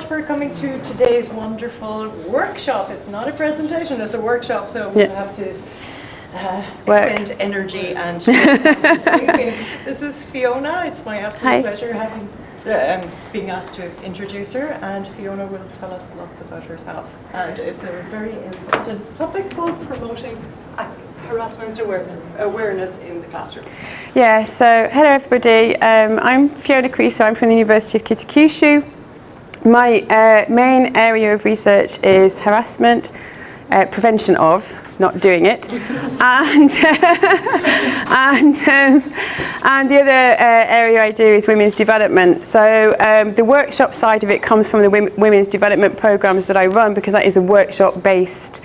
For coming to today's wonderful workshop. It's not a presentation, it's a workshop, so we have to expend energy and This is Fiona. It's my absolute pleasure having being asked to introduce her, and Fiona will tell us lots about herself. And it's a very important topic called promoting harassment awareness in the classroom. Yeah, so hello everybody. I'm Fiona Creaser. I'm from the University of Kitakyushu. My main area of research is harassment, prevention of, not doing it, and the other area I do is women's development. So the workshop side of it comes from the women's development programs that I run, because that is a workshop-based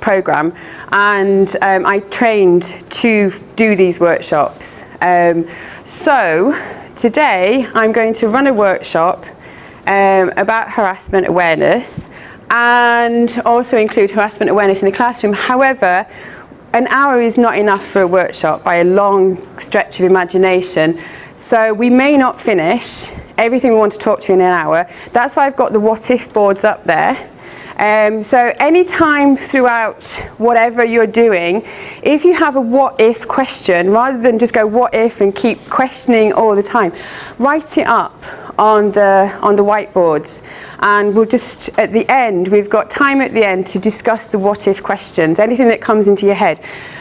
program, and I trained to do these workshops. So today I'm going to run a workshop about harassment awareness, and also include harassment awareness in the classroom. However, an hour is not enough for a workshop by a long stretch of imagination, so we may not finish everything we want to talk to in an hour. That's why I've got the what if boards up there. So any time throughout whatever you're doing, if you have a what if question, rather than just go what if and keep questioning all the time, write it up on the whiteboards, and we'll just at the end, we've got time at the end to discuss the what if questions, anything that comes into your head.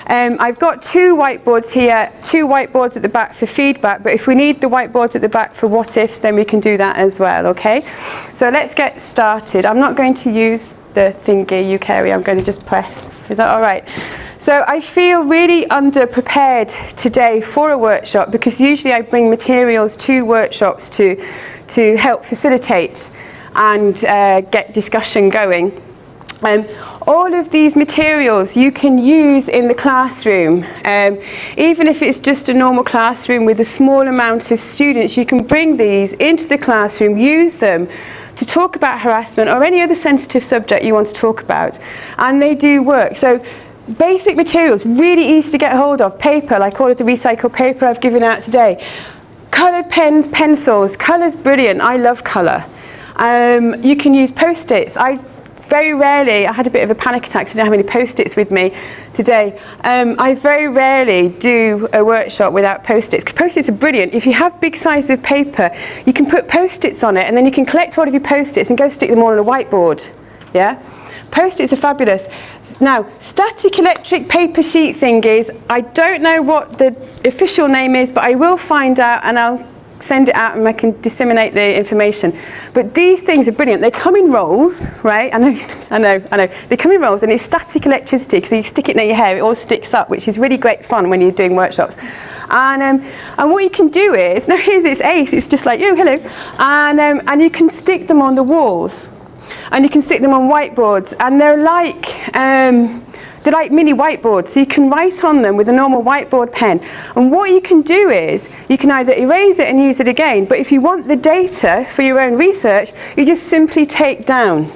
I've got two whiteboards here, two whiteboards at the back for feedback, but if we need the whiteboards at the back for what ifs, then we can do that as well, okay? So let's get started. I'm not going to use the thingy you carry, I'm going to just press. Is that all right? So I feel really underprepared today for a workshop, because usually I bring materials to workshops to help facilitate and get discussion going. All of these materials you can use in the classroom. Even if it's just a normal classroom with a small amount of students, you can bring these into the classroom, use them to talk about harassment or any other sensitive subject you want to talk about, and they do work. So basic materials, really easy to get hold of. Paper, like all of the recycled paper I've given out today. Coloured pens, pencils. Colour's brilliant, I love colour. You can use post-its. I had a bit of a panic attack, so I didn't have any post-its with me today. I very rarely do a workshop without post-its, because post-its are brilliant. If you have big sizes of paper, you can put post-its on it, and then you can collect all of your post-its and go stick them all on a whiteboard. Yeah? Post-its are fabulous. Now, static electric paper sheet thingies, I don't know what the official name is, but I will find out and I'll send it out and I can disseminate the information. But these things are brilliant. They come in rolls, right? I know. They come in rolls, and it's static electricity, because you stick it near your hair, it all sticks up, which is really great fun when you're doing workshops. And what you can do is, now here's its ace, it's just like, oh, hello. And you can stick them on the walls. And you can stick them on whiteboards, and they're like mini whiteboards, so you can write on them with a normal whiteboard pen. And what you can do is, you can either erase it and use it again, but if you want the data for your own research, you just simply take down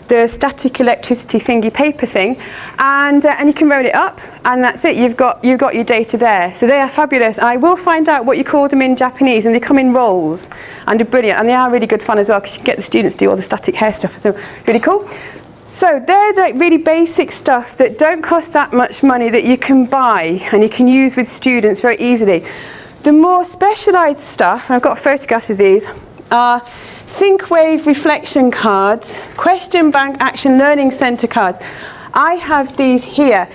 the static electricity thingy paper thing, and you can roll it up, and that's it. You've got your data there. So they are fabulous. I will find out what you call them in Japanese, and they come in rolls, and they're brilliant, and they are really good fun as well, because you can get the students to do all the static hair stuff. So really cool. So they're the really basic stuff that don't cost that much money, that you can buy and you can use with students very easily. The more specialised stuff, and I've got photographs of these, are ThinkWave reflection cards, question bank action learning centre cards. I have these here.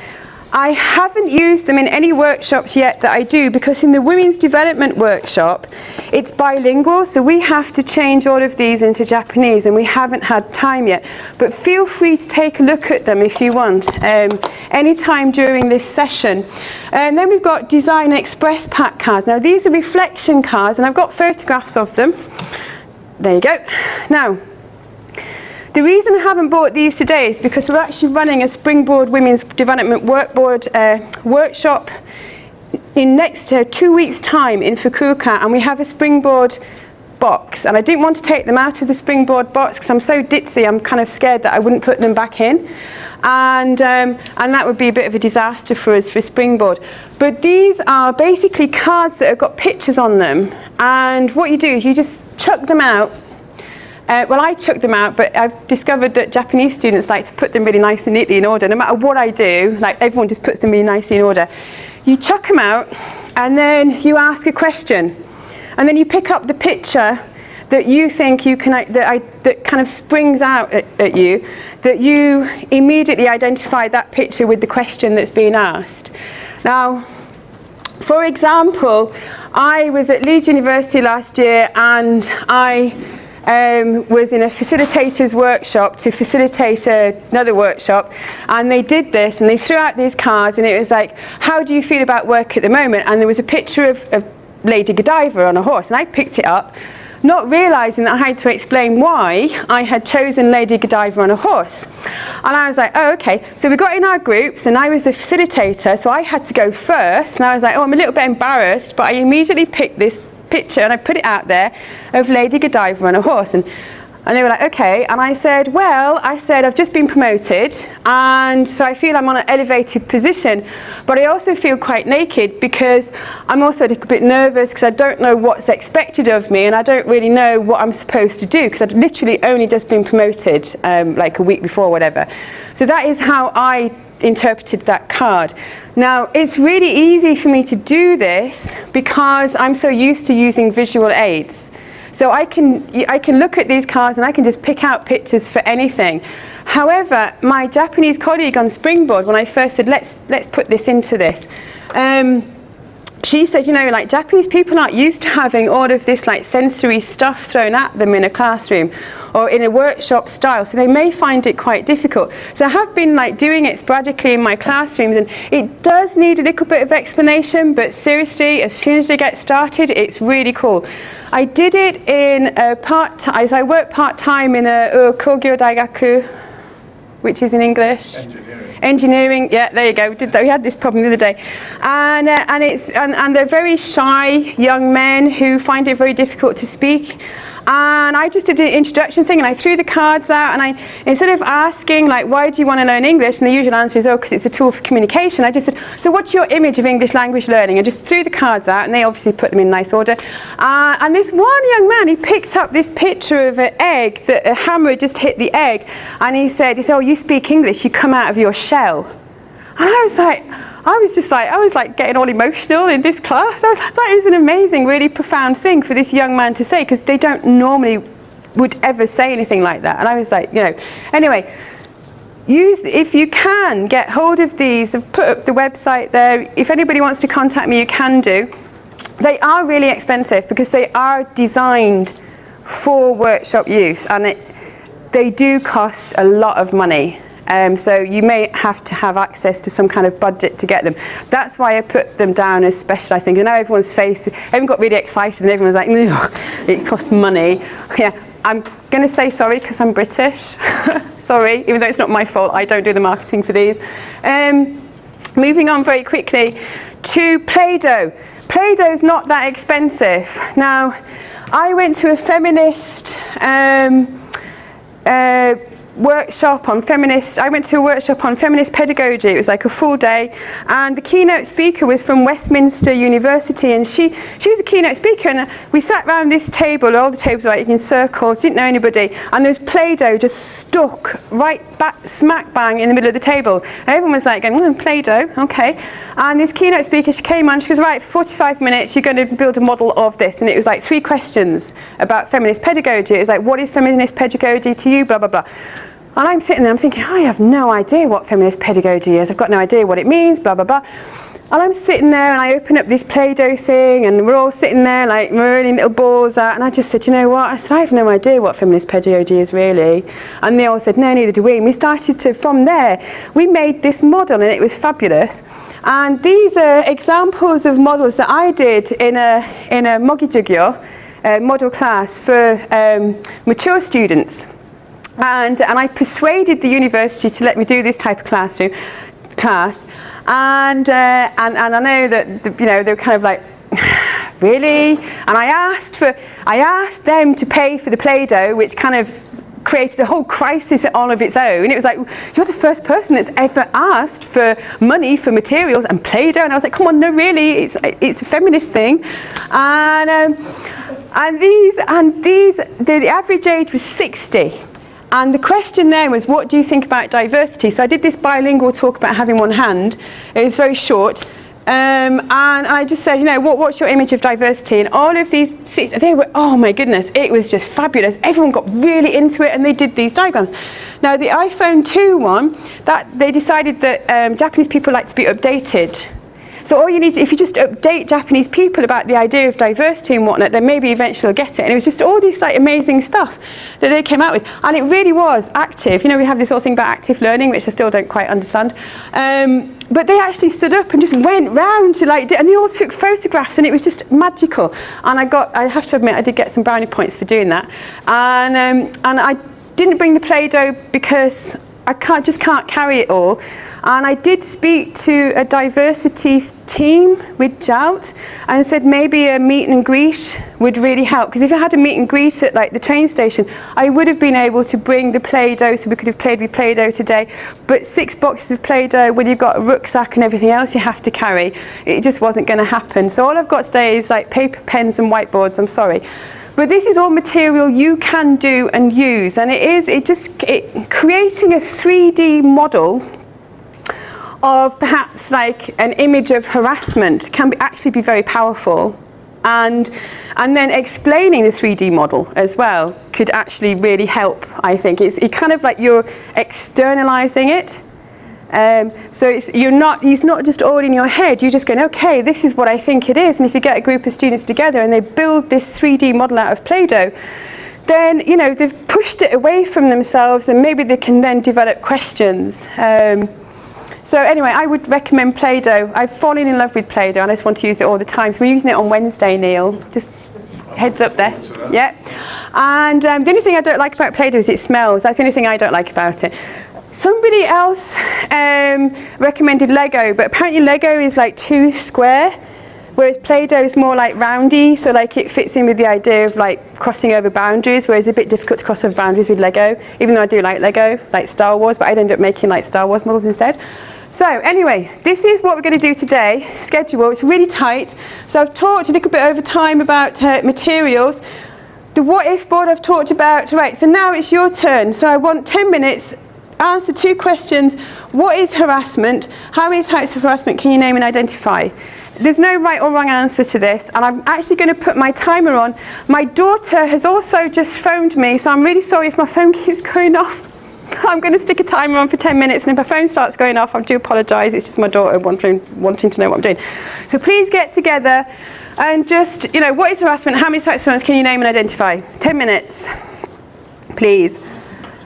I haven't used them in any workshops yet that I do, because in the Women's Development workshop, it's bilingual, so we have to change all of these into Japanese, and we haven't had time yet. But feel free to take a look at them if you want, anytime during this session. And then we've got Design Express Pack cards. Now these are reflection cards, and I've got photographs of them. There you go. Now, the reason I haven't bought these today is because we're actually running a Springboard Women's Development workshop in next 2 weeks' time in Fukuoka, and we have a Springboard box, and I didn't want to take them out of the Springboard box because I'm so ditzy, I'm kind of scared that I wouldn't put them back in, and that would be a bit of a disaster for us for Springboard. But these are basically cards that have got pictures on them, and what you do is you just chuck them out. Well, I chuck them out, but I've discovered that Japanese students like to put them really nice and neatly in order. No matter what I do, like everyone just puts them really nicely in order. You chuck them out, and then you ask a question, and then you pick up the picture that you think you can, that kind of springs out at you, that you immediately identify that picture with the question that's being asked. Now, for example, I was at Leeds University last year, and I was in a facilitator's workshop to facilitate another workshop, and they did this, and they threw out these cards, and it was like, how do you feel about work at the moment? And there was a picture of Lady Godiva on a horse, and I picked it up, not realising that I had to explain why I had chosen Lady Godiva on a horse. And I was like, oh, okay. So we got in our groups, and I was the facilitator, so I had to go first, and I was like, oh, I'm a little bit embarrassed, but I immediately picked this picture and I put it out there of Lady Godiva on a horse, and they were like, okay. And I said, well, I've just been promoted, and so I feel I'm on an elevated position, but I also feel quite naked because I'm also a little bit nervous because I don't know what's expected of me, and I don't really know what I'm supposed to do because I've literally only just been promoted like a week before or whatever. So that is how I interpreted that card. Now, it's really easy for me to do this because I'm so used to using visual aids. So I can look at these cards and I can just pick out pictures for anything. However, my Japanese colleague on Springboard, when I first said, let's put this into this, she said, you know, like Japanese people aren't used to having all of this like sensory stuff thrown at them in a classroom or in a workshop style, so they may find it quite difficult. So I have been like doing it sporadically in my classrooms, and it does need a little bit of explanation, but seriously, as soon as they get started, it's really cool. I did it in a part-time, so I work part-time in a Kogyo Daigaku, which is in English. Engineering, yeah, there you go. We had this problem the other day, and they're very shy young men who find it very difficult to speak. And I just did an introduction thing, and I threw the cards out, and instead of asking like, why do you want to learn English, and the usual answer is, oh, because it's a tool for communication, I just said, so what's your image of English language learning? And just threw the cards out, and they obviously put them in nice order. And this one young man, he picked up this picture of an egg, that a hammer had just hit the egg, and he said, oh, you speak English, you come out of your shell. And I was like getting all emotional in this class. I was like, that is an amazing, really profound thing for this young man to say, because they don't normally would ever say anything like that. And I was like, you know, anyway, if you can get hold of these, I've put up the website there. If anybody wants to contact me, you can do. They are really expensive because they are designed for workshop use, and they do cost a lot of money. So you may have to have access to some kind of budget to get them. That's why I put them down as specialised things. And now everyone got really excited, and everyone's like, it costs money. Yeah, I'm going to say sorry because I'm British. Sorry, even though it's not my fault, I don't do the marketing for these. Moving on very quickly to Play-Doh. Play-Doh's not that expensive. Now, I went to a feminist workshop on feminist. I went to a workshop on feminist pedagogy. It was like a full day, and the keynote speaker was from Westminster University, and she was a keynote speaker, and we sat around this table. All the tables were like in circles, didn't know anybody, and there was Play-Doh just stuck right back smack bang in the middle of the table, and everyone was like going, Play-Doh, okay. And this keynote speaker, she came on, she goes, right, for 45 minutes you're going to build a model of this, and it was like 3 questions about feminist pedagogy. It was like, what is feminist pedagogy to you, blah blah blah. And I'm sitting there, I'm thinking, I have no idea what feminist pedagogy is. I've got no idea what it means, blah, blah, blah. And I'm sitting there and I open up this Play-Doh thing and we're all sitting there like rolling little balls out. And I just said, you know what? I said, I have no idea what feminist pedagogy is really. And they all said, no, neither do we. And we started to, from there, we made this model and it was fabulous. And these are examples of models that I did in a Mogijugyo model class for mature students. And I persuaded the university to let me do this type of class. And I know that they were kind of like, really? And I asked them to pay for the Play-Doh, which kind of created a whole crisis all of its own. It was like, you're the first person that's ever asked for money for materials and Play-Doh. And I was like, come on, no, really, it's a feminist thing. And the average age was 60. And the question there was, what do you think about diversity? So I did this bilingual talk about having one hand. It was very short. And I just said, what's your image of diversity? And all of these, they were, oh my goodness, it was just fabulous. Everyone got really into it and they did these diagrams. Now the iPhone 2 one, that they decided that Japanese people like to be updated. So all you need, if you just update Japanese people about the idea of diversity and whatnot, then maybe eventually they'll get it. And it was just all this like amazing stuff that they came out with. And it really was active. We have this whole thing about active learning, which I still don't quite understand. But they actually stood up and just went round to and they all took photographs and it was just magical. And I have to admit, I did get some brownie points for doing that. And I didn't bring the Play-Doh because I just can't carry it all. And I did speak to a diversity team with JALT and said maybe a meet and greet would really help. Because if I had a meet and greet at the train station, I would have been able to bring the Play-Doh, so we could have played with Play-Doh today. But 6 boxes of Play-Doh when you've got a rucksack and everything else you have to carry, it just wasn't going to happen. So all I've got today is paper, pens and whiteboards, I'm sorry. But this is all material you can do and use, and creating a 3D model of perhaps an image of harassment can actually be very powerful, and then explaining the 3D model as well could actually really help. I think it's kind of like you're externalizing it. So it's not just all in your head. You're just going, okay, this is what I think it is. And if you get a group of students together and they build this 3D model out of Play-Doh, then they've pushed it away from themselves, and maybe they can then develop questions. So anyway, I would recommend Play-Doh. I've fallen in love with Play-Doh and I just want to use it all the time. So we're using it on Wednesday, Neil. Just heads up there. Yeah. And the only thing I don't like about Play-Doh is it smells. That's the only thing I don't like about it. Somebody else recommended Lego, but apparently Lego is too square, whereas Play-Doh is more roundy, so it fits in with the idea of crossing over boundaries, whereas it's a bit difficult to cross over boundaries with Lego, even though I do like Lego, like Star Wars, but I'd end up making Star Wars models instead. So anyway, this is what we're going to do today. Schedule, it's really tight. So I've talked a little bit over time about materials. The what if board I've talked about. Right, so now it's your turn. So I want 10 minutes. Answer 2 questions. What is harassment? How many types of harassment can you name and identify? There's no right or wrong answer to this, and I'm actually going to put my timer on. My daughter has also just phoned me, so I'm really sorry if my phone keeps going off. I'm going to stick a timer on for 10 minutes, and if my phone starts going off, I do apologise. It's just my daughter wanting to know what I'm doing. So please get together and just, what is harassment? How many types of harassment can you name and identify? 10 minutes, please.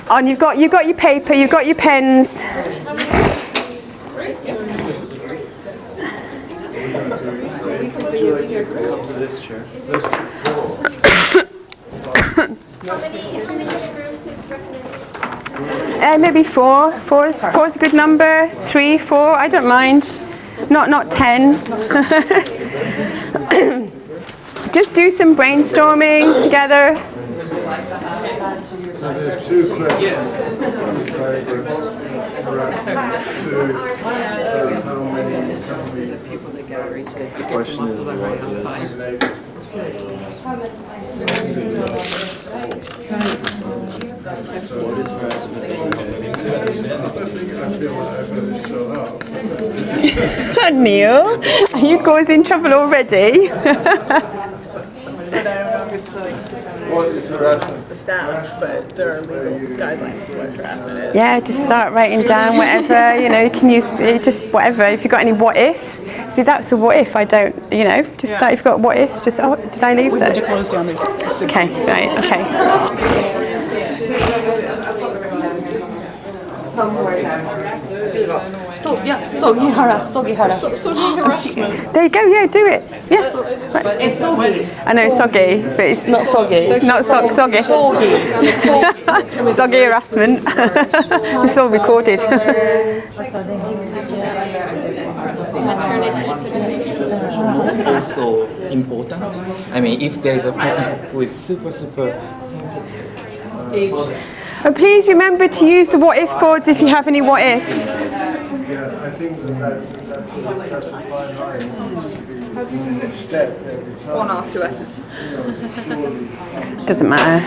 And you've got your paper, you've got your pens. Maybe 4. 4 is a good number. 3, 4, I don't mind. Not 10. Just do some brainstorming together. Yes. The question is Neil, are you causing trouble already? amongst the staff, but there are legal guidelines for what harassment is. Yeah, just start writing down whatever, you know, you can use just whatever. If you've got any what ifs, see that's a what if, I don't, you know, just start, if you've got what ifs, just, oh, did I leave that? Put your clothes down there. Okay, right, okay. Soggy harassment. There you go, yeah, do it. Yeah. It's soggy. I know, soggy, but it's Not soggy. not soggy. Soggy harassment. It's all recorded. Maternity. Also important. I mean, if there is a person who is super. And please remember to use the what if boards if you have any what ifs. I think that's a fine line. One or two S's. Doesn't matter.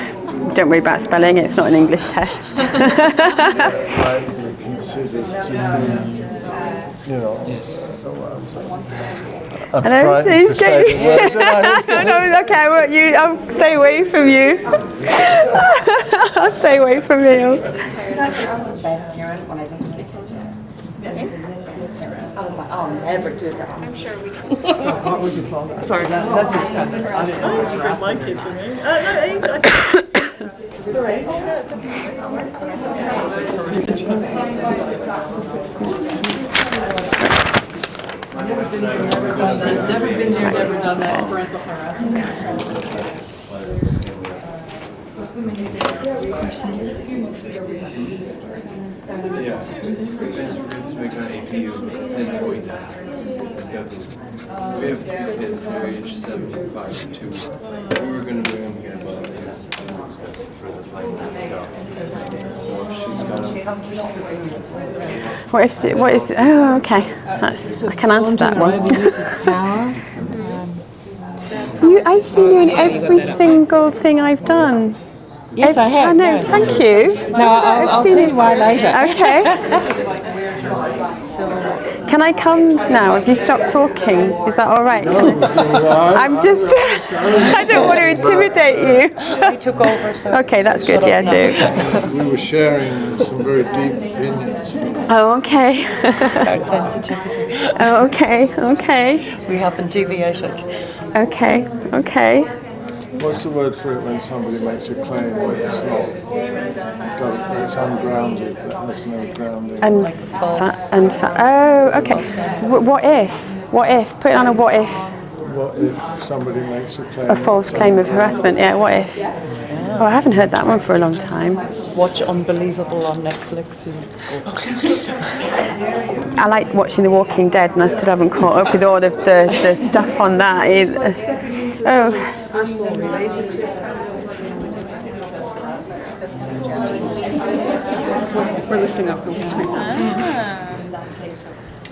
Don't worry about spelling, it's not an English test. You know. Yes. I'm frightened to say the word. No, it's okay, I'll stay away from you. I'll stay away from you. Best parent when I didn't make it. I was like, I'll never do that. I'm sure we can. What was your fault? Sorry, that's just kind of. I used to bring my kids with me. Never been there, never done that. Parental harassment. We have two kids, they're age 7, 5, and 2. We were going to bring them here, but it's for the flight and stuff. So What is it? Oh, okay. I can answer that one. I've seen you in every single thing I've done. Yes, I have. I know, thank you. No, I'll tell you why later. Okay. Can I come now? Have you stopped talking? Is that all right? I'm just, I don't want to intimidate you. I took over, so. Okay, that's good, yeah, do. We were sharing some very deep opinions. Oh, okay. About sensitivity. Oh, okay, okay. We haven't deviated. Okay, okay. What's the word for it when somebody makes a claim that it's not? It's ungrounded, that has no grounding. Oh, okay. What if? What if? Put it on a what if. What if somebody makes a claim? A false claim of harassment, yeah, what if? Oh, I haven't heard that one for a long time. Watch Unbelievable on Netflix. I like watching The Walking Dead and I still haven't caught up with all of the stuff on that either. Oh. We're listening up.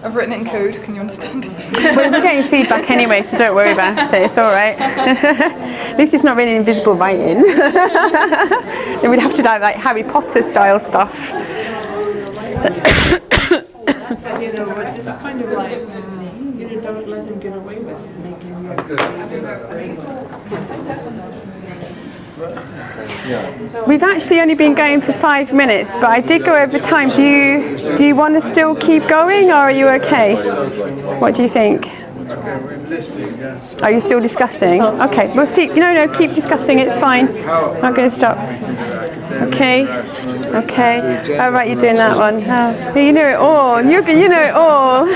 I've written it in code, can you understand? We're getting feedback anyway, so don't worry about it, it's alright. At least it's not really invisible writing. Then we'd have to do like Harry Potter style stuff. You know, it's kind of like, you don't let them get away with making We've actually only been going for 5 minutes, but I did go over time. Do you want to still keep going, or are you okay? What do you think? Are you still discussing? Okay, we'll keep discussing. It's fine. I'm not going to stop. Okay. Okay. Oh, right, you're doing that one. Oh, you know it all. You know it all.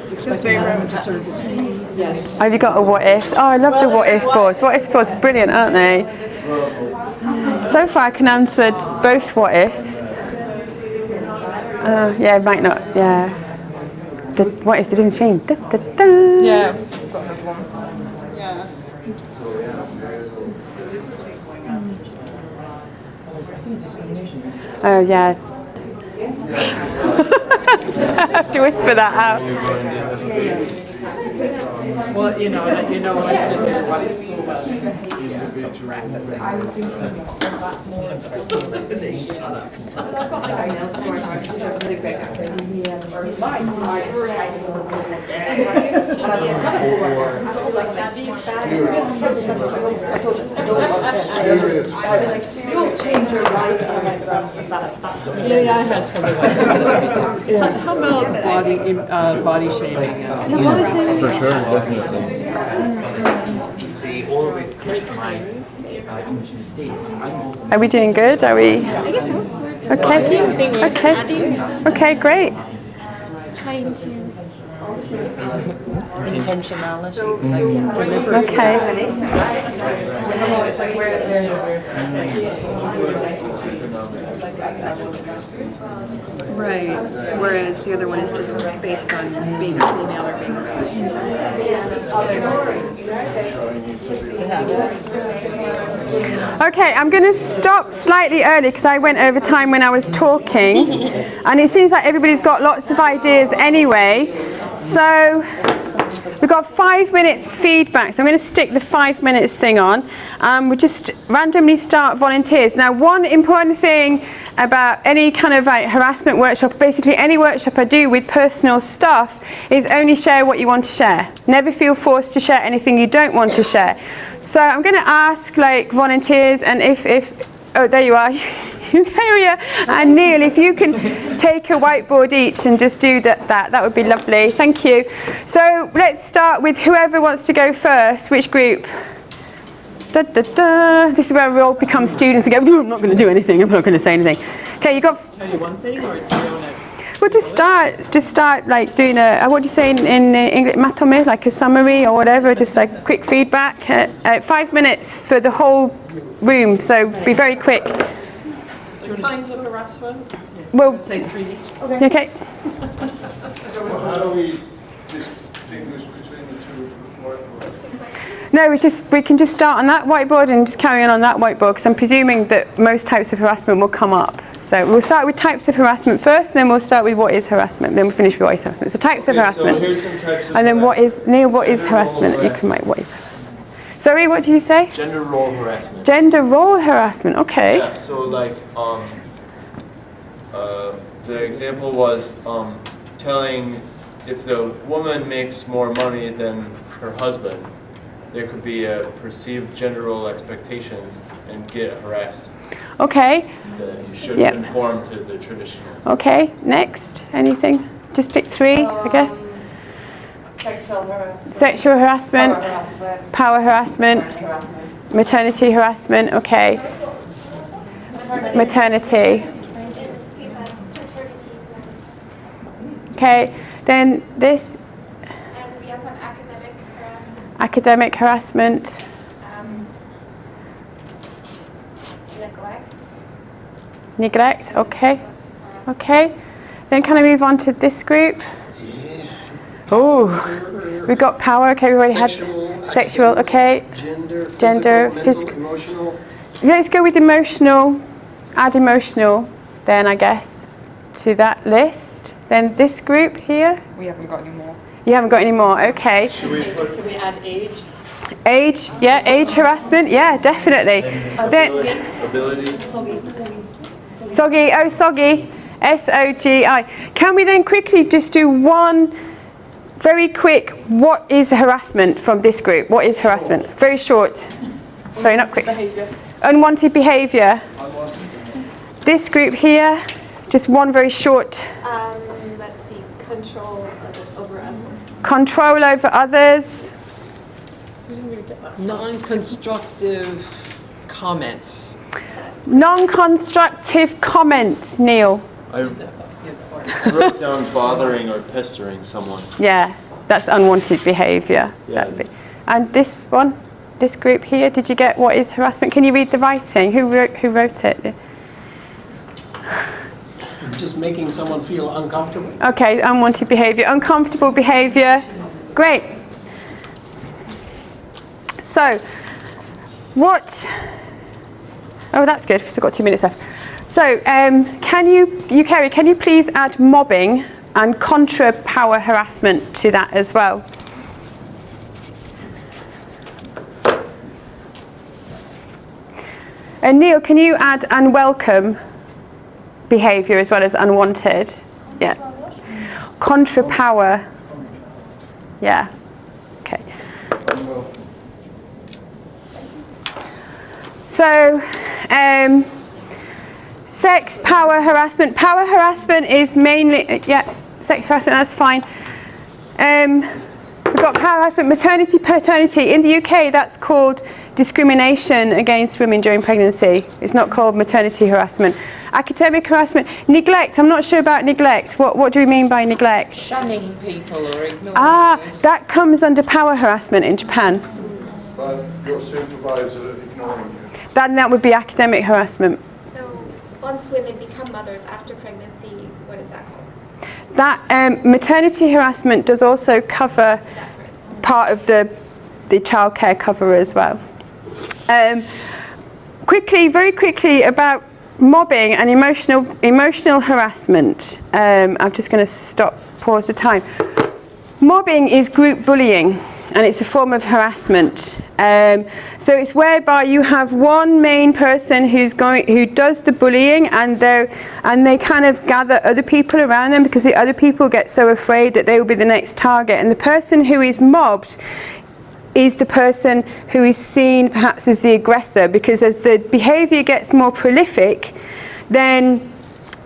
Because they were to serve the team. Yes. Have you got a what if? Oh, I love the what if boards. What if boards are brilliant, aren't they? So far I can answer both what ifs. Yeah, might not, yeah. The what ifs, the different thing. Da, da, da. Yeah, got another one. Yeah. Oh, yeah. I have to whisper that out. Well, you know, when I said everybody school about Yeah, I had something like that. How about body shaming? For sure, definitely. If they always customize English mistakes, I'm also Are we doing good? Are we? I guess so. Okay. Okay. Okay, great. Trying to. Intentionality. Okay. Right, whereas the other one is just based on being a female or being a Okay, I'm going to stop slightly early because I went over time when I was talking, and it seems like everybody's got lots of ideas anyway. So we've got 5 minutes feedback, so I'm going to stick the 5 minutes thing on. We just randomly start volunteers. Now, one important thing about any kind of like harassment workshop, basically any workshop I do with personal stuff, is only share what you want to share. Never feel forced to share anything you don't want to share. So I'm going to ask like volunteers, and if oh, there you are. Area and Neil, if you can take a whiteboard each and just do that would be lovely. Thank you. So let's start with whoever wants to go first. Which group? Da, da, da. This is where we all become students and go, I'm not going to do anything, I'm not going to say anything. Okay, you got. Tell you one thing, or do you want to? Well, just start like doing a, what do you say in English, matome, like a summary or whatever, just like quick feedback. 5 minutes for the whole room, so be very quick. Kinds of harassment? Well, Say 3 each. Okay. So how do we distinguish between the two whiteboards? No, we can just start on that whiteboard and just carry on that whiteboard, because I'm presuming that most types of harassment will come up. So we'll start with types of harassment first, and then we'll start with what is harassment, then we'll finish with what is harassment. So types of harassment. So here's some types of and then what is, Neil, what is harassment? You can write what is harassment. Sorry, what did you say? Gender role harassment. Gender role harassment, okay. Yeah, so like, the example was telling if the woman makes more money than her husband, there could be a perceived gender role expectations and get harassed. Okay. That you should conform to the traditional. Okay, next, anything? Just pick 3, I guess. Sexual harassment, power harassment, maternity harassment, okay. Maternity. Okay, then this. And we have an academic harassment. Academic harassment. Neglect, okay. Okay. Then can I move on to this group? Oh, we've got power, okay, we already had sexual, okay. Gender, physical, emotional. Let's go with emotional, add emotional, then I guess, to that list. Then this group here. We haven't got any more. You haven't got any more, okay. Can we add age? Age, yeah, age harassment, yeah, definitely. Ability. Soggy, oh, soggy, S-O-G-I. Can we then quickly just do one very quick, what is harassment from this group? What is harassment? Very short. Sorry, not quick. Unwanted behaviour. This group here, just one very short. Let's see, control over others. Control over others. Non-constructive comments. Non-constructive comments, Neil. I wrote down bothering or pestering someone. Yeah, that's unwanted behaviour. Yeah, and this one, this group here, did you get what is harassment? Can you read the writing? Who wrote it? Just making someone feel uncomfortable. Okay, unwanted behaviour, uncomfortable behaviour. Great. So, what? Oh, that's good. We've still got 2 minutes left. So, can you please add mobbing and contra power harassment to that as well? And Neil, can you add unwelcome behaviour as well as unwanted? Yeah. Contra power. Yeah. Okay. So, sex, power, harassment. Power harassment is mainly, yeah, sex harassment, that's fine. We've got power harassment, maternity, paternity. In the UK, that's called discrimination against women during pregnancy. It's not called maternity harassment. Academic harassment. Neglect, I'm not sure about neglect. What do we mean by neglect? Shunning people or ignoring Ah, that comes under power harassment in Japan. But your supervisor ignoring you. That would be academic harassment. So once women become mothers after pregnancy, what is that called? That maternity harassment does also cover part of the childcare cover as well. Very quickly about mobbing and emotional harassment. I'm just going to pause the time. Mobbing is group bullying, and it's a form of harassment. So it's whereby you have one main person who does the bullying, and they kind of gather other people around them because the other people get so afraid that they will be the next target. And the person who is mobbed is the person who is seen perhaps as the aggressor, because as the behaviour gets more prolific, then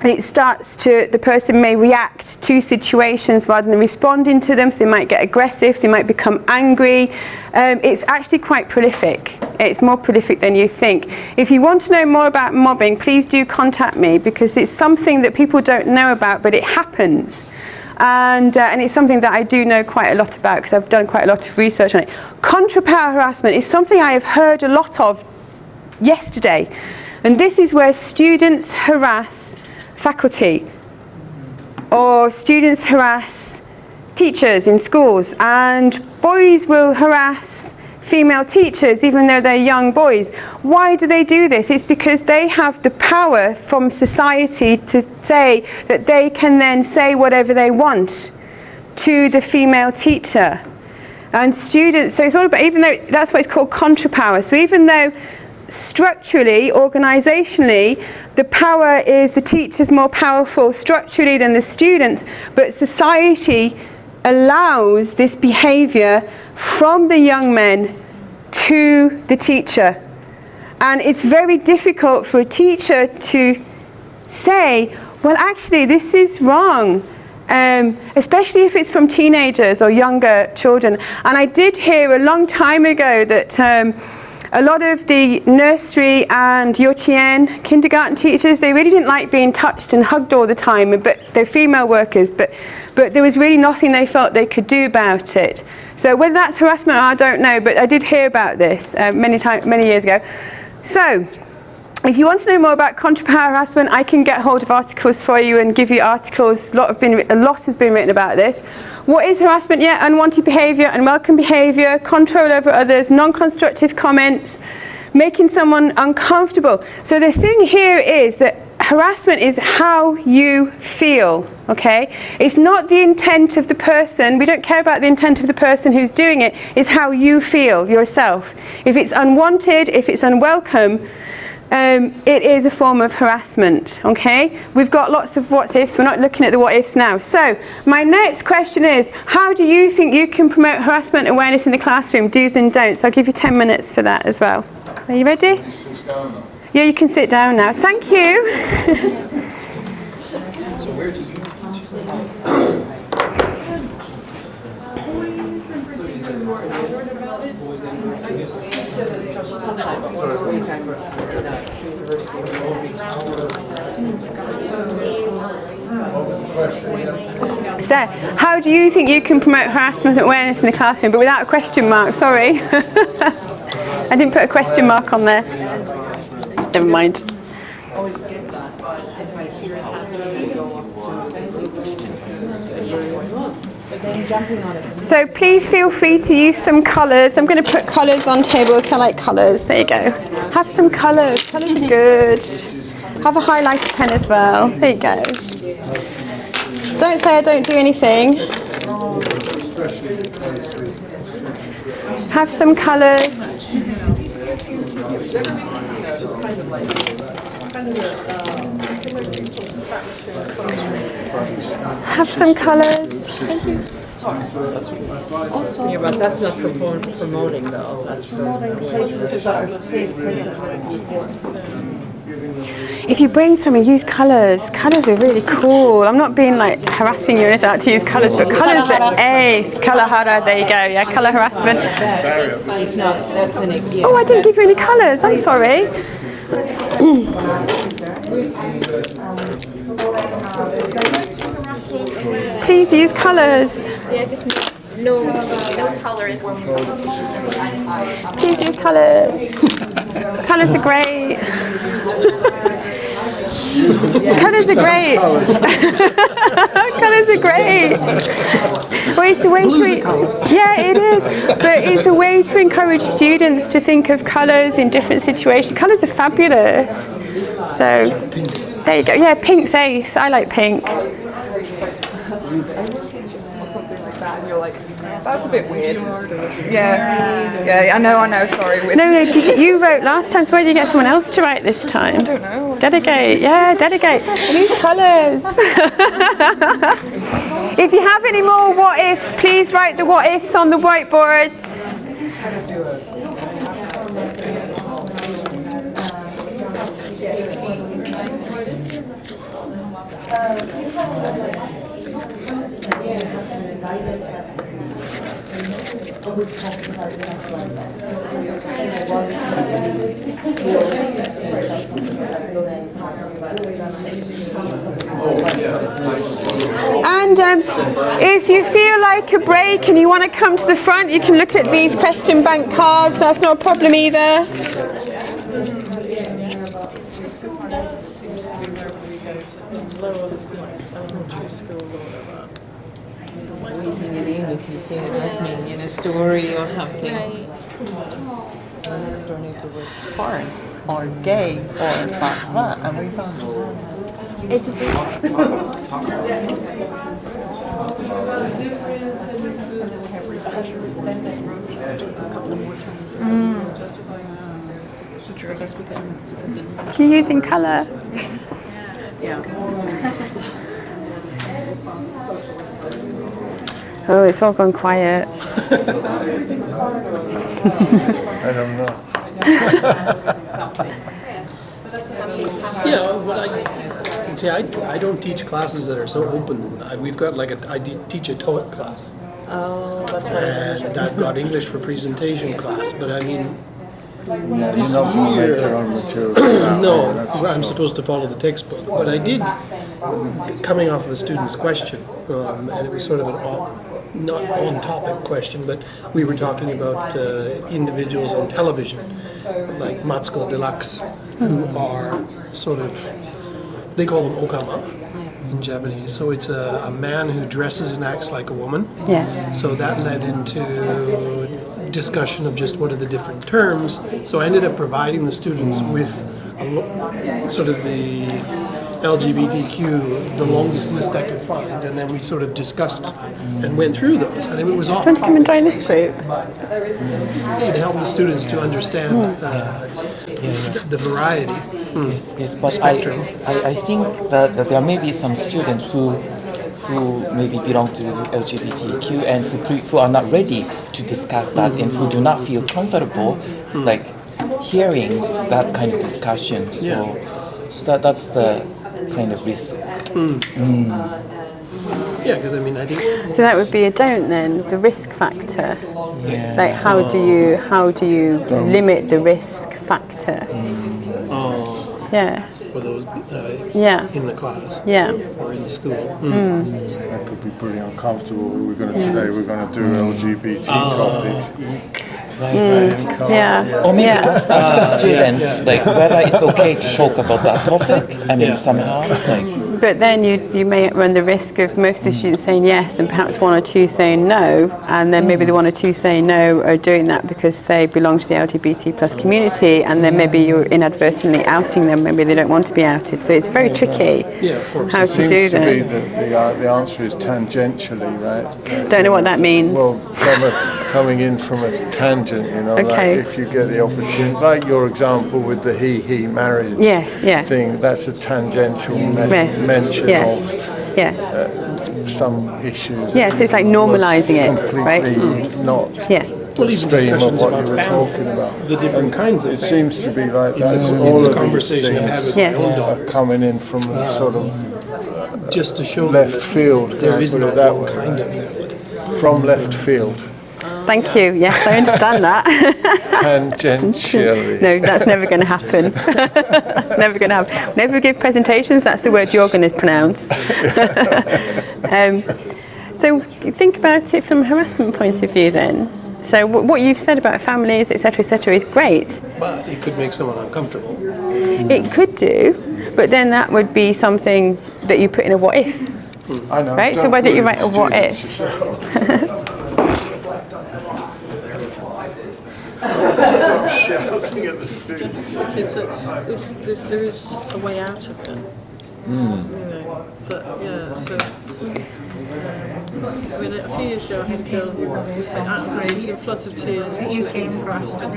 the person may react to situations rather than responding to them, so they might get aggressive, they might become angry. It's actually quite prolific. It's more prolific than you think. If you want to know more about mobbing, please do contact me, because it's something that people don't know about, but it happens. And it's something that I do know quite a lot about, because I've done quite a lot of research on it. Contra power harassment is something I have heard a lot of yesterday. And this is where students harass faculty, or students harass teachers in schools, and boys will harass female teachers even though they're young boys. Why do they do this? It's because they have the power from society to say that they can then say whatever they want to the female teacher. And students, so it's all about, even though that's what it's called, contra power. So even though structurally, organisationally, the power is the teacher's more powerful structurally than the students, but society allows this behaviour from the young men to the teacher. And it's very difficult for a teacher to say, well, actually, this is wrong. Especially if it's from teenagers or younger children. And I did hear a long time ago that a lot of the nursery and yuchien, kindergarten teachers, they really didn't like being touched and hugged all the time, but they're female workers, but there was really nothing they felt they could do about it. So whether that's harassment, I don't know, but I did hear about this many years ago. So if you want to know more about contra power harassment, I can get hold of articles for you and give you articles. A lot has been written about this. What is harassment? Yeah, unwanted behaviour, unwelcome behaviour, control over others, non-constructive comments, making someone uncomfortable. So the thing here is that harassment is how you feel, okay? It's not the intent of the person. We don't care about the intent of the person who's doing it. It's how you feel yourself. If it's unwanted, if it's unwelcome, it is a form of harassment, okay? We've got lots of what ifs. We're not looking at the what ifs now. So my next question is, how do you think you can promote harassment awareness in the classroom? Do's and don'ts. I'll give you 10 minutes for that as well. Are you ready? Yeah, you can sit down now. Thank you. So where do you teach? So, how do you think you can promote harassment awareness in the classroom, but without a question mark? Sorry. I didn't put a question mark on there. Never mind. So please feel free to use some colours. I'm going to put colours on tables. I like colours. There you go. Have some colours. Colours are good. Have a highlighter pen as well. There you go. Don't say I don't do anything. Have some colours. Have some colours. Yeah, but that's not promoting though. That's promoting places that are safe places where people. If you brainstorm, use colours. Colours are really cool. I'm not being like harassing you or anything like to use colours, but colours are ace. Colour hara, there you go. Yeah, colour harassment. It's not, that's an idea. Oh, I didn't give you any colours. I'm sorry. Please use colours. Yeah, just no tolerance. Please use colours. Colours are great. Colours are great. Colours are great. Well, it's a way yeah, it is. But it's a way to encourage students to think of colours in different situations. Colours are fabulous. So there you go. Yeah, pink's ace. I like pink. That's a bit weird. Yeah, I know, sorry. No, you wrote last time, so why did you get someone else to write this time? I don't know. Delegate, yeah, delegate. Use colours. If you have any more what ifs, please write the what ifs on the whiteboards. And if you feel like a break and you want to come to the front, you can look at these question bank cards. That's not a problem either. If you see an admin in a story or something. The next door neighbor was foreign or gay or blah, and we found it. You're using colour. Oh, it's all gone quiet. I don't know. I don't teach classes that are so open. We've got I teach a TOEIC class. Oh, that's right. And I've got English for presentation class, but I mean, this You're not going to make year, your own material. no, I'm supposed to follow the textbook. But I did, coming off of a student's question, and it was sort of not on-topic question, but we were talking about individuals on television, like Matsuko Deluxe, who are sort of, they call them okama in Japanese. So it's a man who dresses and acts like a woman. Yeah. So that led into discussion of just what are the different terms. So I ended up providing the students with sort of the LGBTQ, the longest list I could find, and then we sort of discussed and went through those, and it was off. Do you want to come and join this group? It helped the students to understand the variety. Yes, but I think that there may be some students who maybe belong to LGBTQ and who are not ready to discuss that and who do not feel comfortable like hearing that kind of discussion. So that's the kind of risk. Yeah, because I mean, I think So that would be a don't then, the risk factor. Yeah. Like how do you limit the risk factor? Yeah. for those in the class or in the school. That could be pretty uncomfortable. Today we're going to do LGBT topics. Or maybe ask the students like whether it's okay to talk about that topic. I mean, somehow like. But then you may run the risk of most of the students saying yes and perhaps one or two saying no, and then maybe the one or two saying no are doing that because they belong to the LGBT plus community, and then maybe you're inadvertently outing them, maybe they don't want to be outed. So it's very tricky how to do that. It seems to be that the answer is tangentially, right? Don't know what that means. Well, coming in from a tangent, you know, Okay. like if you get the opportunity, like your example with the he marriage thing, that's a tangential mention of some issues. Yeah, so it's like normalising it, right? Not Well, even stream of discussions what about you were family, talking about. the different kinds of It family. seems to be like It's that. it's a conversation I've had with my own are daughters. coming in from sort of Just to show them left that field. there is put no it that one way, kind right? of family. From left field. Thank you. Yes, I understand that. Tangentially. No, that's never going to happen. That's never going to happen. Whenever we give presentations, that's the word you're going to pronounce. So think about it from a harassment point of view then. So what you've said about families, etc., is great. But it could make someone uncomfortable. It could do, but then that would be something that you put in a what if. I know. Right? So why don't you write a what if? There is a way out of it. You know, but yeah, so I mean, a few years ago I had a girl who was in floods of tears because she was being harassed and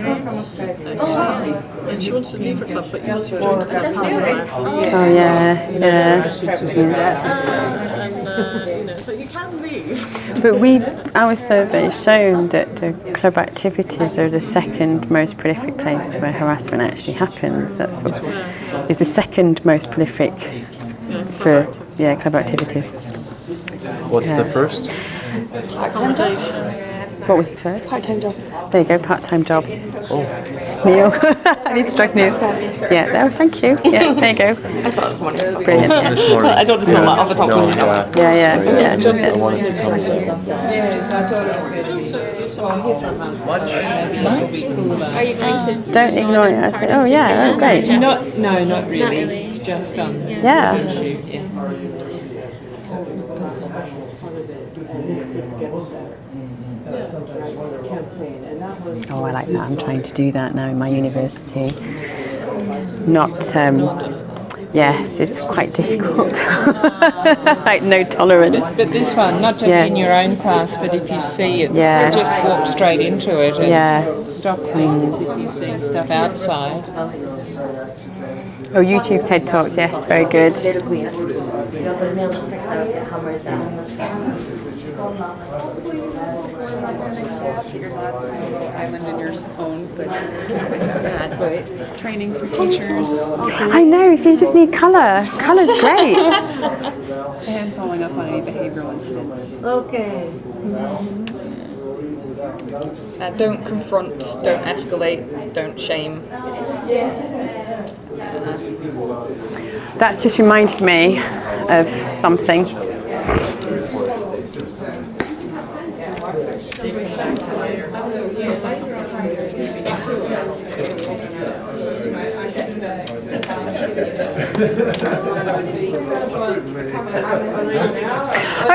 she wanted to leave the club, but you want to join the club, how allowed to leave. Oh yeah. And you know, so you can leave. But our survey has shown that the club activities are the second most prolific place where harassment actually happens. That's what is the second most prolific for club activities. What's the first? Accommodation. What was the first? Part-time jobs. There you go, part-time jobs. Oh, Neil. I need to drag Neil. Yeah, thank you. Yeah, there you go. I saw it this morning. Brilliant. Yeah. This morning. I don't just know that off the top of my head. Yeah. I wanted to come to that. Are you going to? Don't ignore it. I said, oh yeah, oh great. Not really. Just on Yeah. shoot, yeah. Oh, I like that. I'm trying to do that now in my university. Not, yes, it's quite difficult. Like no tolerance. But this one, not just in your own class, but if you see it, just walk straight into it and stop things if you're seeing stuff outside. Oh, YouTube TED Talks, yes, very good. Island in your own, but training for teachers. I know, so you just need colour. Colour's great. And following up on any behavioural incidents. Okay. Don't confront, don't escalate, don't shame. That's just reminded me of something.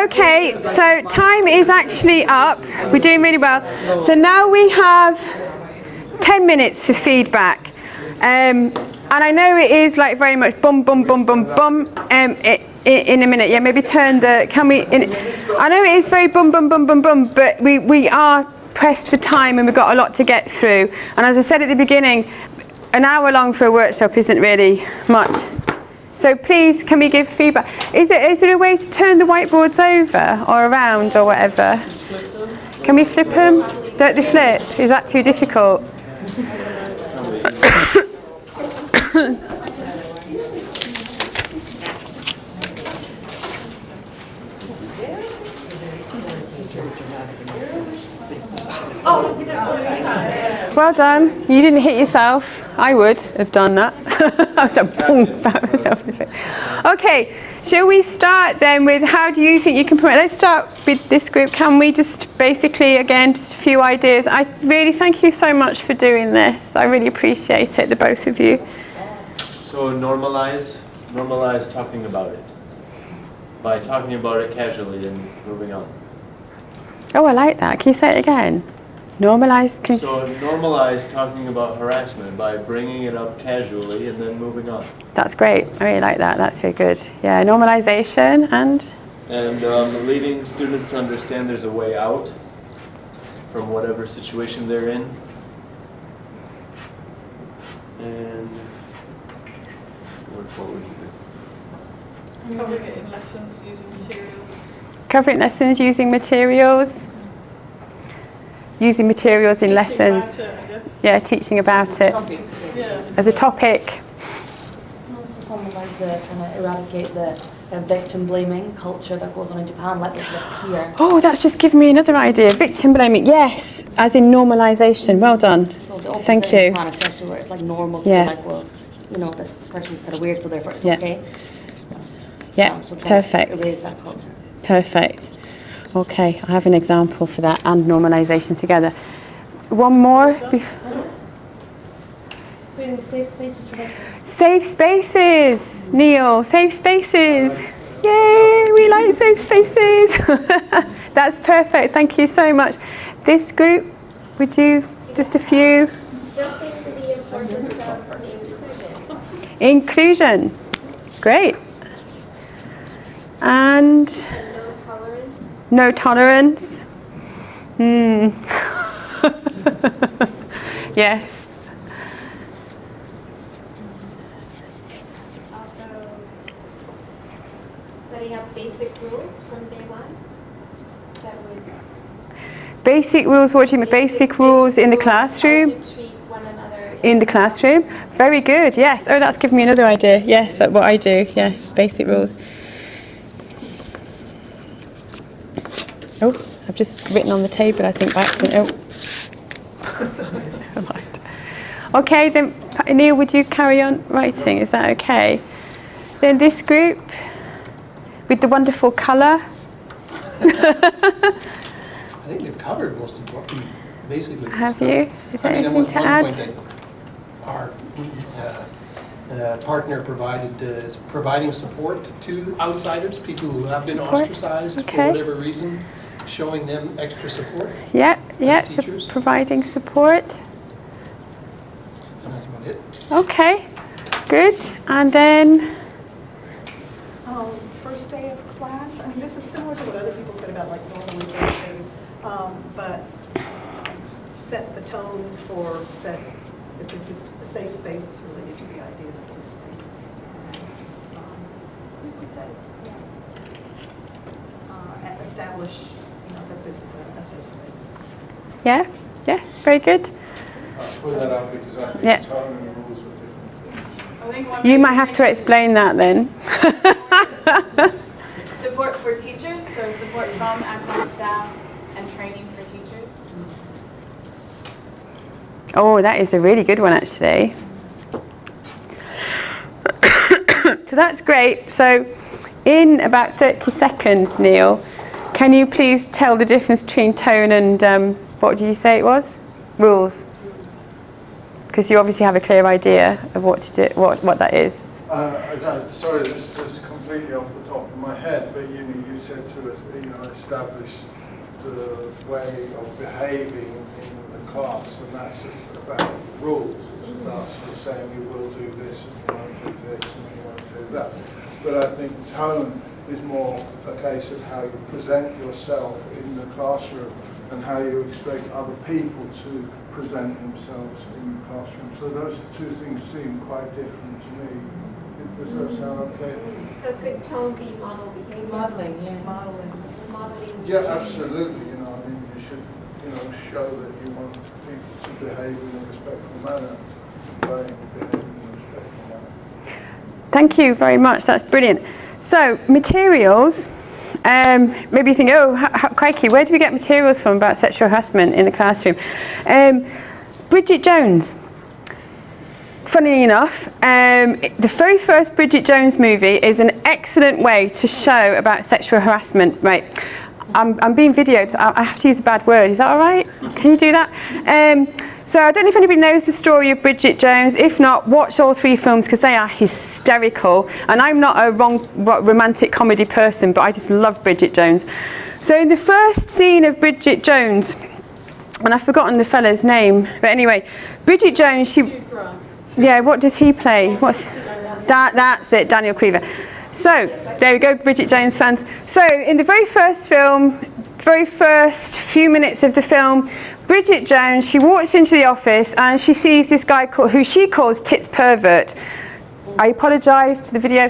Okay, so time is actually up. We're doing really well. So now we have 10 minutes for feedback. And I know it is like very much bum, bum, bum, bum, bum in a minute. Yeah, maybe turn the, I know it is very bum, bum, bum, bum, bum, but we are pressed for time and we've got a lot to get through. And as I said at the beginning, an hour long for a workshop isn't really much. So please, can we give feedback? Is there a way to turn the whiteboards over or around or whatever? Can we flip them? Don't they flip? Is that too difficult? Well done. You didn't hit yourself. I would have done that. I was like, boom, about myself in the face. Okay, shall we start then with how do you think you can promote? Let's start with this group. Can we just basically, again, just a few ideas. I really thank you so much for doing this. I really appreciate it, the both of you. So normalize talking about it. by talking about it casually and moving on. Oh, I like that. Can you say it again? Normalize. So normalize talking about harassment by bringing it up casually and then moving on. That's great. I really like that. That's very good. Yeah, normalization and leading students to understand there's a way out from whatever situation they're in. And what would you do? Covering it in lessons using materials. covering lessons using materials. Using materials in lessons. Yeah, teaching about it as a topic. Something like the trying to eradicate the victim blaming culture that goes on in Japan, like it's just here. Oh, that's just given me another idea. Victim blaming, yes, as in normalisation. Well done. So the opposite Thank you. in Japan, especially where it's like normal to be like, well, you know, this person's kind of weird, so therefore it's okay. Yeah, So trying perfect. to erase that culture. Perfect. Okay, I have an example for that and normalisation together. One more. Safe spaces for Safe spaces, Neil, safe spaces. Yay, we like safe spaces. That's perfect, thank you so much. This group, would you, just a few? Stressing the importance of inclusion. Inclusion, great. And No tolerance. no tolerance. Yes. Setting up basic rules from day one. That would Basic rules, what do you mean? Basic rules in the classroom? how to treat one another In the classroom? Very good, yes. Oh, that's given me another idea. Yes, that's what I do. Yes, basic rules. Oh, I've just written on the table, I think, by accident. Oh. Never mind. Okay, then, Neil, would you carry on writing? Is that okay? Then this group, with the wonderful colour. I think we've covered most of what we basically discussed. Have you? Is there anything to add? One point that our partner provided is providing support to outsiders, people who have been Support, ostracized okay. for whatever reason, showing them extra support. Yeah, as so teachers. providing support. And that's about it. Okay, good. And then, First day of class, I mean, this is similar to what other people said about like normalization, but set the tone for that if this is a safe space, it's related to the idea of safe space. And establish, that this is a safe space. yeah, very good. I'll put that up because I think Yeah. tone and rules are different things. You might have to explain that then. Support for teachers, so support from and from staff and training for teachers. Oh, that is a really good one, actually. So that's great. So in about 30 seconds, Neil, can you please tell the difference between tone and, what did you say it was? Rules. Because you obviously have a clear idea of what to do, what that is. Sorry, this is completely off the top of my head, but you said to us, establish the way of behaving in the class, and that's just about rules. It's about sort of saying you will do this, and you won't do this, and you won't do that. But I think tone is more a case of how you present yourself in the classroom and how you expect other people to present themselves in the classroom. So those two things seem quite different to me. Does that sound okay? So could tone be model behavior? Modeling, yeah. Modeling. Yeah, absolutely. You should, show that you want people to behave in a respectful manner, behave in a respectful manner. Thank you very much. That's brilliant. So materials. Maybe you think, crikey, where do we get materials from about sexual harassment in the classroom? Bridget Jones. Funnily enough, the very first Bridget Jones movie is an excellent way to show about sexual harassment. Right, I'm being videoed, so I have to use a bad word. Is that all right? Can you do that? So I don't know if anybody knows the story of Bridget Jones. If not, watch all 3 films because they are hysterical. And I'm not a romantic comedy person, but I just love Bridget Jones. So in the first scene of Bridget Jones, and I've forgotten the fella's name, but anyway, Bridget Jones, yeah, what does he play? That's it, Daniel Creaser. So there we go, Bridget Jones fans. So in the very first film, very first few minutes of the film, Bridget Jones, she walks into the office and she sees this guy who she calls Tits Pervert. I apologise to the video.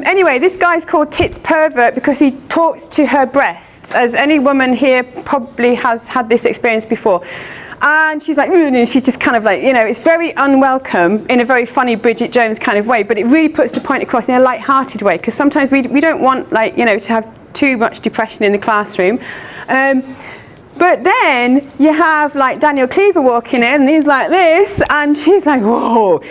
Anyway, this guy's called Tits Pervert because he talks to her breasts, as any woman here probably has had this experience before. And she's like, and she's just kind of like, it's very unwelcome in a very funny Bridget Jones kind of way, but it really puts the point across in a light-hearted way, because sometimes we don't want, to have too much depression in the classroom. But then you have like Daniel Creaser walking in and he's like this and she's like, whoa,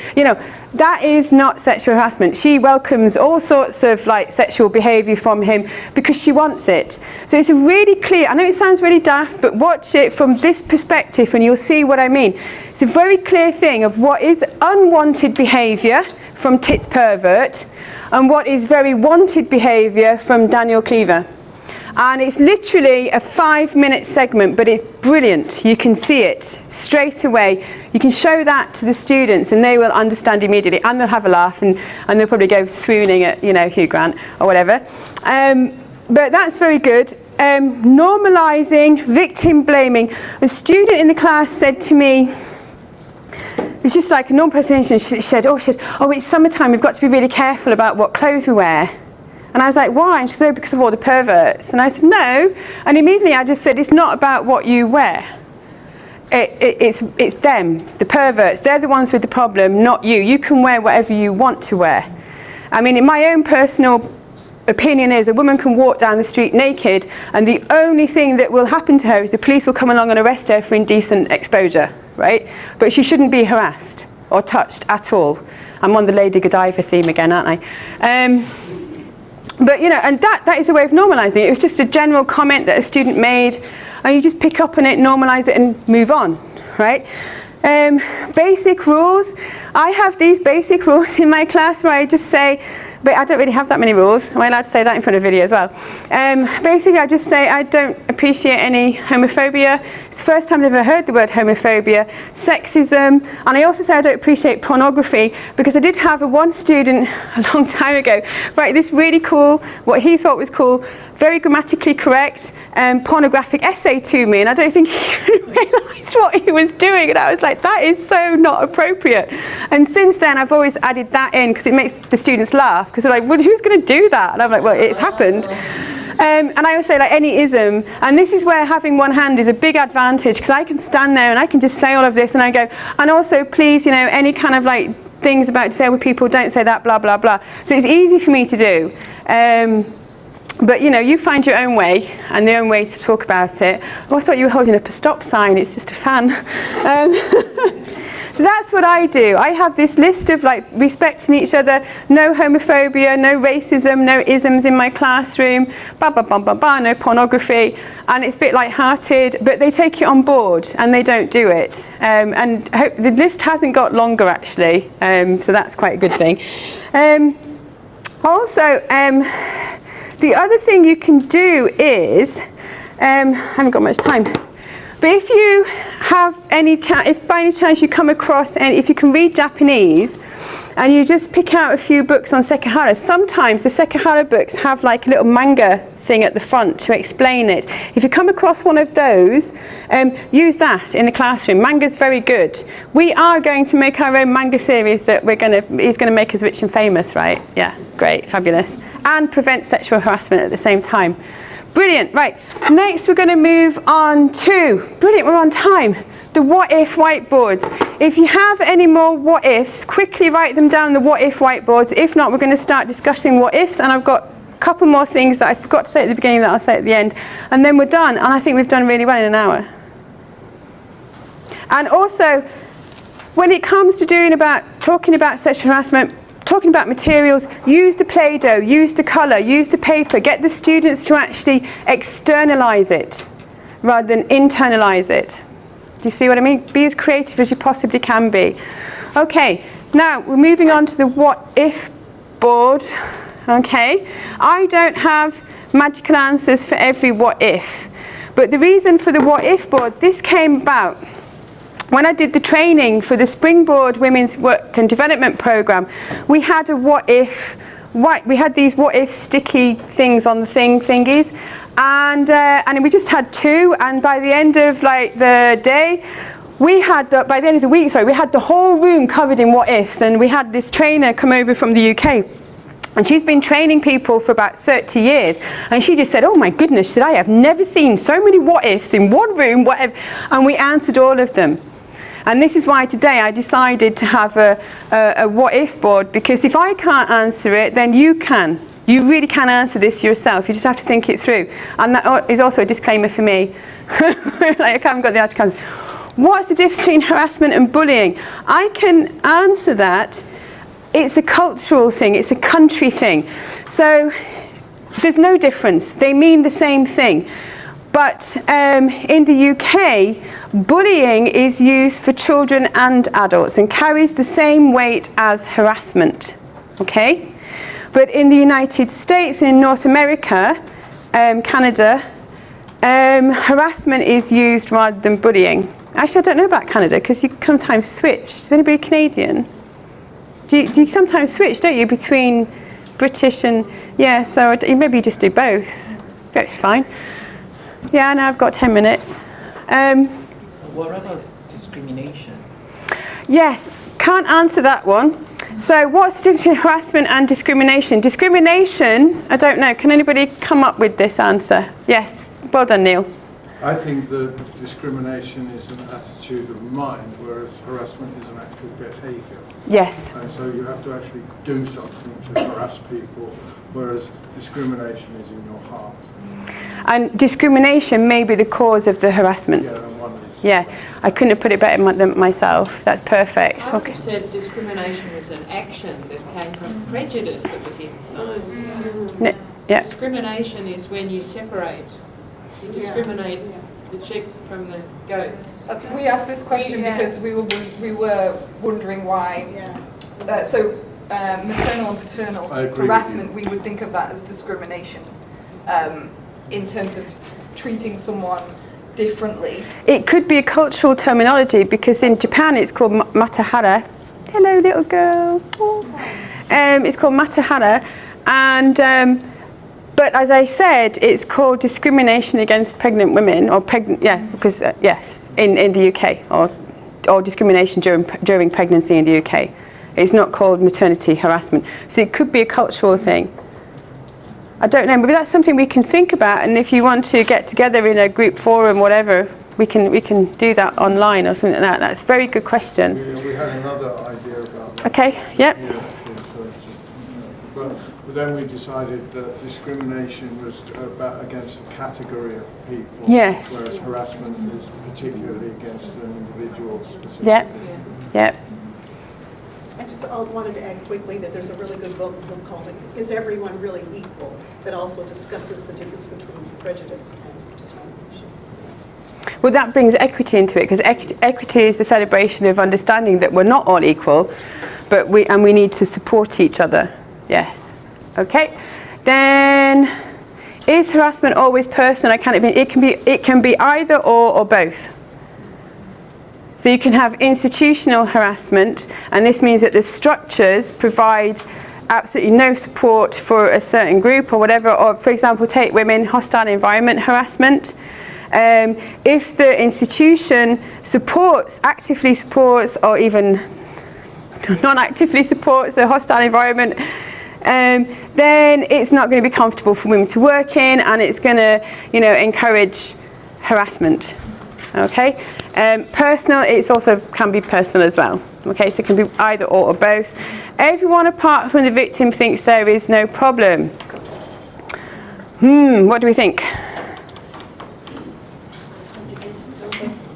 that is not sexual harassment. She welcomes all sorts of like sexual behaviour from him because she wants it. So it's a really clear, I know it sounds really daft, but watch it from this perspective and you'll see what I mean. It's a very clear thing of what is unwanted behaviour from Tits Pervert and what is very wanted behaviour from Daniel Creaser. And it's literally a 5-minute segment, but it's brilliant. You can see it straight away. You can show that to the students and they will understand immediately and they'll have a laugh and they'll probably go swooning at, Hugh Grant or whatever. But that's very good. Normalising victim blaming. A student in the class said to me, it's just like a normal presentation, she said, oh, it's summertime, we've got to be really careful about what clothes we wear. And I was like, why? And she said, because of all the perverts. And I said, no. And immediately I just said, it's not about what you wear. It's them, the perverts. They're the ones with the problem, not you. You can wear whatever you want to wear. I mean, in my own personal opinion is a woman can walk down the street naked and the only thing that will happen to her is the police will come along and arrest her for indecent exposure, right? But she shouldn't be harassed or touched at all. I'm on the Lady Godiva theme again, aren't I? But and that is a way of normalising it. It was just a general comment that a student made, and you just pick up on it, normalise it, and move on, right? Basic rules. I have these basic rules in my class where I just say, but I don't really have that many rules. Am I allowed to say that in front of video as well? Basically, I just say I don't appreciate any homophobia. It's the first time I've ever heard the word homophobia. Sexism. And I also say I don't appreciate pornography because I did have one student a long time ago write this really cool, what he thought was cool, very grammatically correct pornographic essay to me, and I don't think he even realised what he was doing, and I was like, that is so not appropriate. And since then I've always added that in because it makes the students laugh because they're like, well, who's going to do that? And I'm like, well, it's happened. And I always say like any ism, and this is where having one hand is a big advantage because I can stand there and I can just say all of this and I go, and also please, any kind of like things about disabled people, don't say that, blah blah blah. So it's easy for me to do. But you find your own way and the own way to talk about it. Oh, I thought you were holding up a stop sign. It's just a fan. So that's what I do. I have this list of like respecting each other, no homophobia, no racism, no isms in my classroom, no pornography, and it's a bit light-hearted, but they take it on board and they don't do it. And the list hasn't got longer actually, so that's quite a good thing. The other thing you can do is, I haven't got much time, but if you have if by any chance you come across, and if you can read Japanese, and you just pick out a few books on Sekihara, sometimes the Sekihara books have like a little manga thing at the front to explain it. If you come across one of those, use that in the classroom. Manga's very good. We are going to make our own manga series that is going to make us rich and famous, right? Yeah, great, fabulous. And prevent sexual harassment at the same time. Brilliant, right. Next we're going to move on to, brilliant, we're on time, the what if whiteboards. If you have any more what ifs, quickly write them down, the what if whiteboards. If not, we're going to start discussing what ifs, and I've got a couple more things that I forgot to say at the beginning that I'll say at the end, and then we're done, and I think we've done really well in an hour. And also, when it comes to talking about sexual harassment, talking about materials, use the Play-Doh, use the colour, use the paper, get the students to actually externalise it, rather than internalize it. Do you see what I mean? Be as creative as you possibly can be. Okay, now we're moving on to the what if board. Okay, I don't have magical answers for every what if, but the reason for the what if board, this came about when I did the training for the Springboard Women's Work and Development Programme. We had a what if, we had these what if sticky things on the thingies, and we just had 2, and by the end of like the day, we had by the end of the week, we had the whole room covered in what ifs, and we had this trainer come over from the UK. And she's been training people for about 30 years. And she just said, oh my goodness, said, I have never seen so many what ifs in one room, whatever. And we answered all of them. And this is why today I decided to have a what if board, because if I can't answer it, then you can. You really can answer this yourself. You just have to think it through. And that is also a disclaimer for me. Like, I haven't got the articles. What's the difference between harassment and bullying? I can answer that. It's a cultural thing, it's a country thing. So there's no difference. They mean the same thing. But in the UK, bullying is used for children and adults and carries the same weight as harassment. Okay? But in the United States, in North America, Canada, harassment is used rather than bullying. Actually, I don't know about Canada because you sometimes switch. Is anybody Canadian? Do you sometimes switch, don't you, between British and, yeah, so maybe you just do both. That's fine. Yeah, now I've got 10 minutes. What about discrimination? Yes, can't answer that one. So what's the difference between harassment and discrimination? Discrimination, I don't know. Can anybody come up with this answer? Yes, well done, Neil. I think that discrimination is an attitude of mind, whereas harassment is an actual behaviour. Yes. And so you have to actually do something to harass people, whereas discrimination is in your heart. And discrimination may be the cause of the harassment. Yeah, and one is. Yeah, I couldn't have put it better than myself. That's perfect. I would have said discrimination was an action that came from prejudice that was inside. Yeah. Discrimination is when you separate. You discriminate the sheep from the goats. We asked this question because we were wondering why. Maternal and paternal harassment, we would think of that as discrimination in terms of treating someone differently. It could be a cultural terminology because in Japan it's called matahara. Hello, little girl. It's called matahara, and. But as I said, it's called discrimination against pregnant women, or pregnant, because yes, in the UK, or discrimination during pregnancy in the UK. It's not called maternity harassment. So it could be a cultural thing. I don't know, maybe that's something we can think about, and if you want to get together in a group forum, whatever, we can do that online or something like that. That's a very good question. We had another idea about that. Okay, yep. But then we decided that discrimination was against a category of people, yes. Whereas harassment is particularly against an individual specifically. Yep. I just wanted to add quickly that there's a really good book called Is Everyone Really Equal? That also discusses the difference between prejudice and discrimination. Well, that brings equity into it, because equity is the celebration of understanding that we're not all equal, but we need to support each other. Yes. Okay. Then, is harassment always personal? It can be either or both. So you can have institutional harassment, and this means that the structures provide absolutely no support for a certain group or whatever. Or, for example, take women, hostile environment harassment. If the institution actively supports, or even non-actively supports a hostile environment, then it's not going to be comfortable for women to work in, and it's going to, encourage harassment. Okay. Personal, it's also can be personal as well. Okay, so it can be either or both. Everyone apart from the victim thinks there is no problem. What do we think?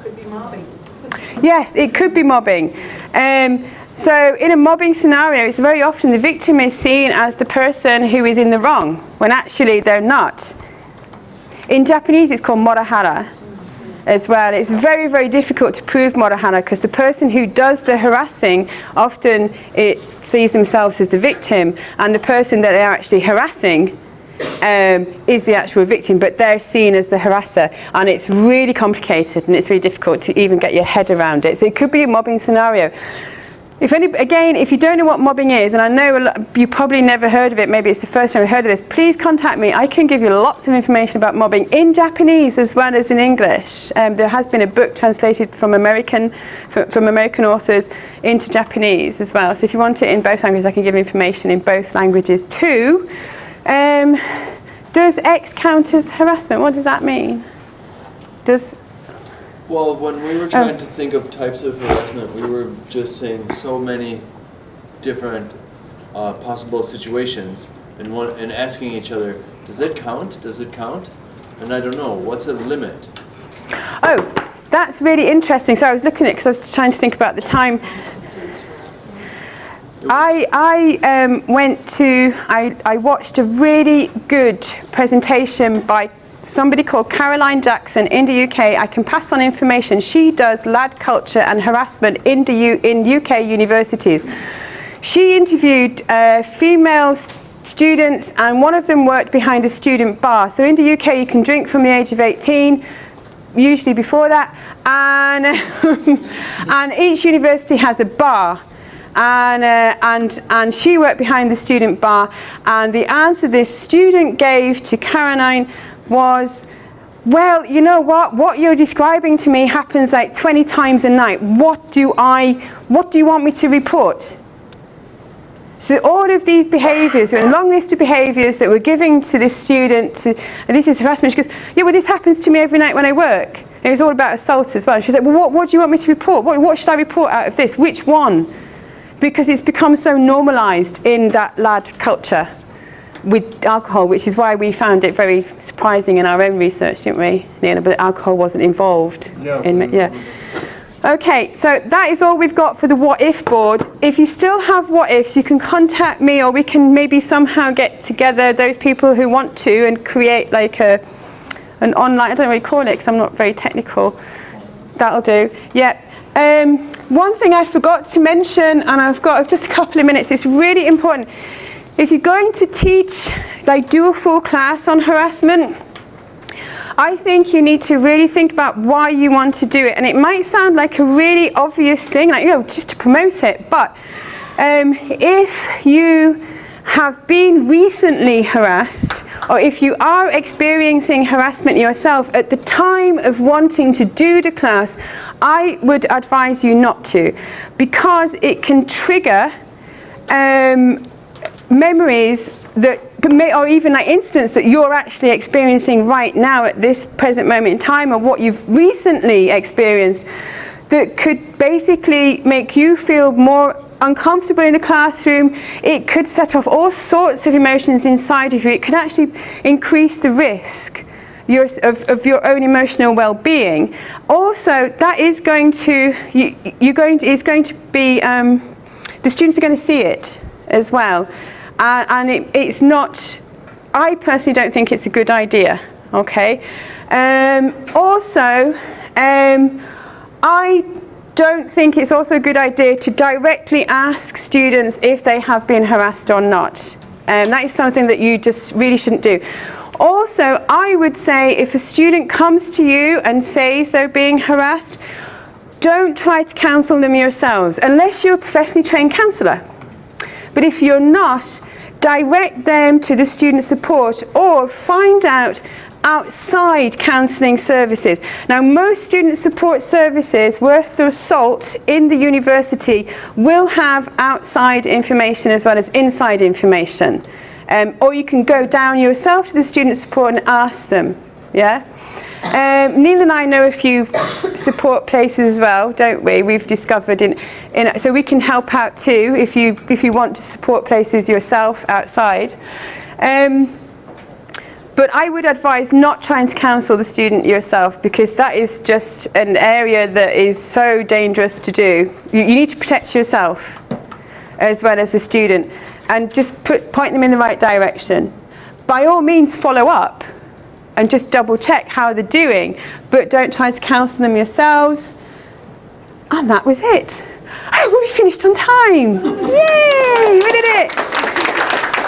Could be mobbing. Yes, it could be mobbing. So in a mobbing scenario, it's very often the victim is seen as the person who is in the wrong, when actually they're not. In Japanese, it's called morahara. as well. It's very, very difficult to prove morohara because the person who does the harassing often sees themselves as the victim, and the person that they're actually harassing is the actual victim, but they're seen as the harasser, and it's really complicated and it's really difficult to even get your head around it. So it could be a mobbing scenario. If you don't know what mobbing is, and I know you probably never heard of it, maybe it's the first time you heard of this, please contact me. I can give you lots of information about mobbing in Japanese as well as in English. There has been a book translated from American authors into Japanese as well. So if you want it in both languages, I can give information in both languages too. Does X count as harassment? What does that mean? Well, when we were trying to think of types of harassment, we were just saying so many different possible situations and asking each other, does it count? Does it count? And I don't know, what's a limit? Oh, that's really interesting. So I was looking at it because I was trying to think about the time. I watched a really good presentation by somebody called Caroline Jackson in the UK. I can pass on information. She does lad culture and harassment in UK universities. She interviewed female students, and one of them worked behind a student bar. So in the UK you can drink from the age of 18, usually before that, and and each university has a bar. And she worked behind the student bar, and the answer this student gave to Caroline was, well, you know what you're describing to me happens like 20 times a night. What do you want me to report? So all of these behaviours, a long list of behaviours that we're giving to this student, and this is harassment. She goes, yeah, well, this happens to me every night when I work. And it was all about assault as well. And she's like, well, what do you want me to report? What should I report out of this? Which one? Because it's become so normalised in that lad culture with alcohol, which is why we found it very surprising in our own research, didn't we, Neil? But alcohol wasn't involved. Yeah. Okay, so that is all we've got for the what if board. If you still have what ifs, you can contact me, or we can maybe somehow get together those people who want to and create like an online, I don't know what you call it because I'm not very technical. That'll do. Yeah. One thing I forgot to mention, and I've got just a couple of minutes, it's really important. If you're going to teach, like do a full class on harassment, I think you need to really think about why you want to do it. And it might sound like a really obvious thing, like, just to promote it. But if you have been recently harassed, or if you are experiencing harassment yourself at the time of wanting to do the class, I would advise you not to, because it can trigger memories that or even like incidents that you're actually experiencing right now at this present moment in time, or what you've recently experienced, that could basically make you feel more uncomfortable in the classroom. It could set off all sorts of emotions inside of you. It could actually increase the risk of your own emotional well-being. Also, that is going to be the students are going to see it as well. And it's not, I personally don't think it's a good idea, okay? Also, I don't think it's also a good idea to directly ask students if they have been harassed or not. That is something that you just really shouldn't do. Also, I would say if a student comes to you and says they're being harassed, don't try to counsel them yourselves, unless you're a professionally trained counsellor. But if you're not, direct them to the student support or find out outside counselling services. Now, most student support services worth their salt in the university will have outside information as well as inside information. Or you can go down yourself to the student support and ask them. Yeah? Neil and I know a few support places as well, don't we? We've discovered so we can help out too if you want to support places yourself outside. But I would advise not trying to counsel the student yourself, because that is just an area that is so dangerous to do. You need to protect yourself as well as the student, and just point them in the right direction. By all means, follow up. and just double check how they're doing, but don't try to counsel them yourselves. And that was it. Oh, we finished on time. Yay, we did it.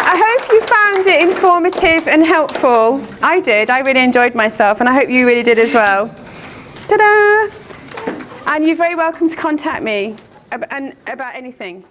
I hope you found it informative and helpful. I did, I really enjoyed myself, and I hope you really did as well. Ta-da! And you're very welcome to contact me about anything.